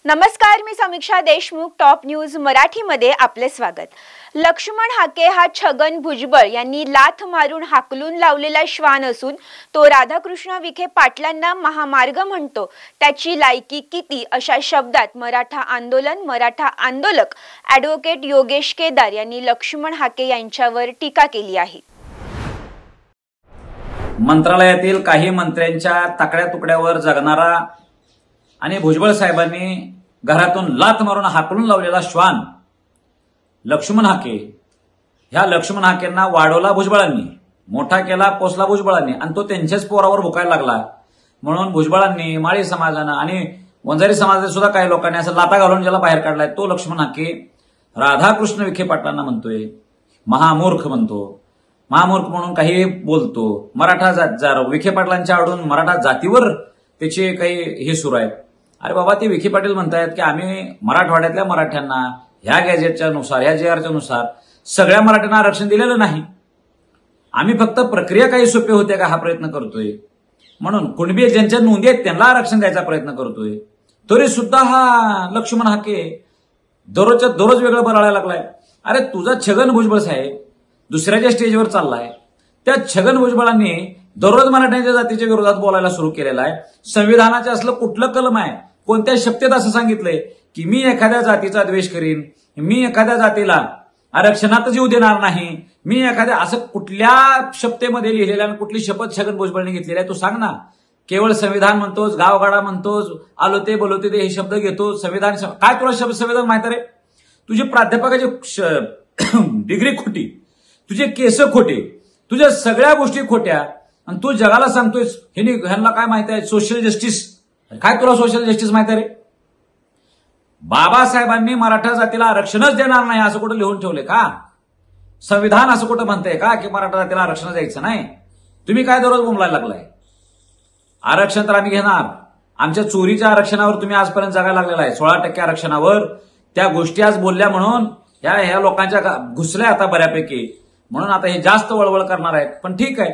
नमस्कार, मी समीक्षा Deshmukh. Top news मराठीमध्ये आपले स्वागत. लक्ष्मण हाके हा छगन भुजबळ यांनी लाथ मारून हाकलून लावलेला श्वान असून तो राधाकृष्ण विखे पाटलांना महामार्ग म्हणतो. त्याची लायकी किती अशा शब्दात मराठा आंदोलक ॲडव्होकेट योगेश केदार यांनी लक्ष्मण हाके यांच्यावर टीका केली आहे. मंत्रालयातील काही मंत्र्यांच्या ताकड्या तुकड्यावर जगणारा आणि भुजबळ साहेबांनी घरातून लाथ मारून हाकलून लावलेला श्वान लक्ष्मण हाके, ह्या लक्ष्मण हाकेंना वाढवला भुजबळांनी, मोठा केला पोसला भुजबळांनी आणि तो त्यांच्याच पोरावर भुकायला लागला. म्हणून भुजबळांनी, माळी समाजानं आणि वंजारी समाजाने सुद्धा काही लोकांनी असं लाथा घालून ज्याला बाहेर काढलाय तो लक्ष्मण हाके राधाकृष्ण विखे पाटलांना म्हणतोय महामूर्ख म्हणतो. महामूर्ख म्हणून काही बोलतो. मराठा विखे पाटलांच्या आडून मराठा जातीवर त्याचे काही हे सुरू आहेत. अरे बाबा, ते विखे पाटील म्हणतायत की आम्ही मराठवाड्यातल्या मराठ्यांना ह्या गॅजेटच्या नुसार, ह्या जेआरच्या नुसार सगळ्या मराठ्यांना आरक्षण दिलेलं नाही. आम्ही फक्त प्रक्रिया काही सोपी होते का हा प्रयत्न करतोय. म्हणून कुणबी ज्यांच्या नोंदी आहेत त्यांना आरक्षण द्यायचा प्रयत्न करतोय. तरी सुद्धा हा लक्ष्मण हाके दररोज वेगळं बरायला लागलाय. अरे तुझा छगन भुजबळ साहेब दुसऱ्याच्या स्टेजवर चाललाय. त्या छगन भुजबळांनी दररोज मराठ्यांच्या जातीच्या विरोधात बोलायला सुरू केलेला आहे. संविधानाचे असलं कुठलं कलम आहे, कोणत्या शब्दात असं सांगितलंय की मी एखाद्या जातीचा द्वेष करीन, मी एखाद्या जातीला आरक्षणातच येऊ देणार नाही, मी एखाद्या असं कुठल्या शब्देमध्ये लिहिलेल्या आणि कुठली शपथ छगन भुजबळने घेतलेली आहे तू सांग ना. केवळ संविधान म्हणतोस, गावगाडा म्हणतोस, आलो ते बोलवते ते हे शब्द घेतो. संविधान काय तुला संविधान माहिती रे? तुझी प्राध्यापकाची डिग्री खोटी, तुझे केस खोटे, तुझ्या सगळ्या गोष्टी खोट्या आणि तू जगाला सांगतोयस ह्यांना काय माहिती आहे सोशल जस्टिस. काय तुला सोशल जस्टिस माहिती आहे रे? बाबासाहेबांनी मराठा जातीला आरक्षणच देणार नाही असं कुठं लिहून ठेवले का? संविधान असं कुठं म्हणतंय का की मराठा जातीला आरक्षण द्यायचं नाही? तुम्ही काय दररोज बोंबलायला लागलाय? आरक्षण तर आम्ही घेणार. आमच्या चोरीच्या आरक्षणावर तुम्ही आजपर्यंत जगायला लागलेला आहे. 16% आरक्षणावर त्या गोष्टी आज बोलल्या म्हणून ह्या लोकांच्या घुसल्या आता बऱ्यापैकी. म्हणून आता हे जास्त वळवळ करणार आहेत. पण ठीक आहे,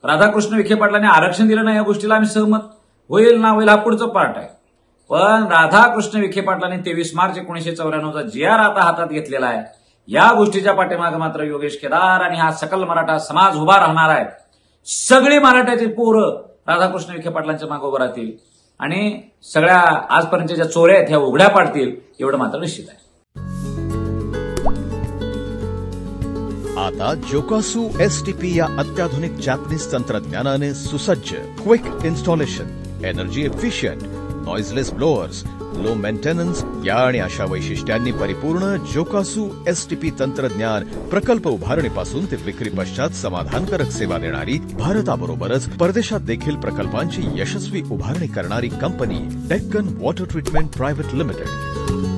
राधाकृष्ण विखे पाटलांनी आरक्षण दिलं नाही या गोष्टीला आम्ही सहमत. होईल ना होईल हा पुढचं पार्ट आहे. पण राधाकृष्ण विखे पाटलांनी 23 मार्च 1994चा GR आता हातात घेतलेला आहे. या गोष्टीच्या पाठीमागे मात्र योगेश केदार आणि हा सकल मराठा समाज उभा राहणार आहे. सगळी मराठ्याची पोरं राधाकृष्ण विखे पाटलांच्या मागे उभं राहतील आणि सगळ्या आजपर्यंतच्या ज्या चोऱ्या आहेत ह्या उघड्या पाडतील एवढं मात्र निश्चित आहे. आता जोकासू STP या अत्याधुनिक जॅपनीज तंत्रज्ञानाने सुसज्ज, quick installation, energy efficient, noiseless blowers, low maintenance या आणि अशा वैशिष्ट्यांनी परिपूर्ण जोकासू STP तंत्रज्ञान प्रकल्प उभारणीपासून ते विक्री पश्चात समाधानकारक सेवा देणारी, भारताबरोबरच परदेशात देखील प्रकल्पांची यशस्वी उभारणी करणारी company Deccan water treatment private limited.